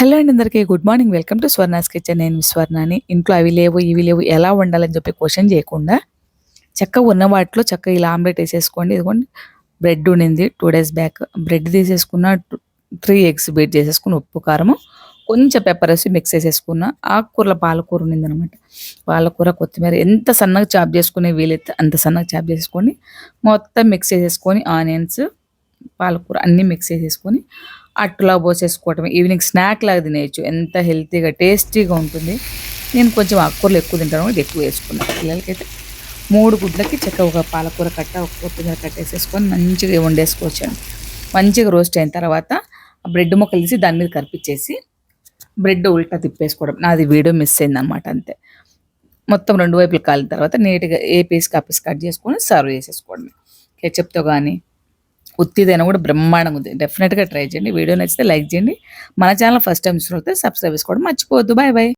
Hello అండి అందరికీ good morning. Welcome to Swarna's kitchen. నేను స్వర్ణాని. ఇంట్లో అవి లేవు, ఇవి లేవు ఎలా వండాలని చెప్పి క్వశ్చన్ చేయకుండా చక్కగా ఉన్న వాటిలో చక్కగా ఇలా ఆమ్లెట్ వేసేసుకోండి. ఇదిగోండి బ్రెడ్ ఉండింది 2 డేస్ బ్యాక్. బ్రెడ్ తీసేసుకున్న 3 ఎగ్స్ బీట్ చేసేసుకుని ఉప్పు, కారము, కొంచెం పెప్పర్ వేసి మిక్స్ చేసేసుకున్న. ఆకుకూరల పాలకూర ఉండిందనమాట. పాలకూర, కొత్తిమీర ఎంత సన్నగా చాప్ చేసుకునే వీలైతే అంత సన్నగా చాప్ చేసుకోండి. మొత్తం మిక్స్ చేసేసుకొని ఆనియన్స్, పాలకూర అన్నీ మిక్స్ చేసేసుకొని అట్టులా పోసేసుకోవటమే. ఈవినింగ్ స్నాక్ లాగా తినేయచ్చు. ఎంత హెల్తీగా టేస్టీగా ఉంటుంది. నేను కొంచెం ఆకుకూరలు ఎక్కువ తింటాను కాబట్టి ఎక్కువ వేసుకున్నాను. పిల్లలకైతే 3 గుడ్లకి చక్కగా ఒక పాలకూర కట్ట, ఒక కొత్తిమీర కట్ట వేసేసుకొని మంచిగా వండేసుకోవచ్చండి. మంచిగా రోస్ట్ అయిన తర్వాత ఆ బ్రెడ్ ముక్కలు తీసి దాని మీద కరిపించేసి బ్రెడ్ ఉల్టా తిప్పేసుకోవడం. నాది వీడియో మిస్ అయిందనమాట అంతే. మొత్తం 2 వైపులు కాలిన తర్వాత నీట్గా ఏ పీస్కి ఆ పీస్ కట్ చేసుకొని సర్వ్ చేసేసుకోవడమే. కెచప్తో కానీ ఉత్తిదైనా కూడా బ్రహ్మాండంగా ఉంది. డెఫినెట్గా ట్రై చేయండి. వీడియో నచ్చితే లైక్ చేయండి. మన ఛానల్ ఫస్ట్ టైం చూసినట్లయితే సబ్స్క్రైబ్ చేసుకోవడం మర్చిపోవద్దు. Bye bye.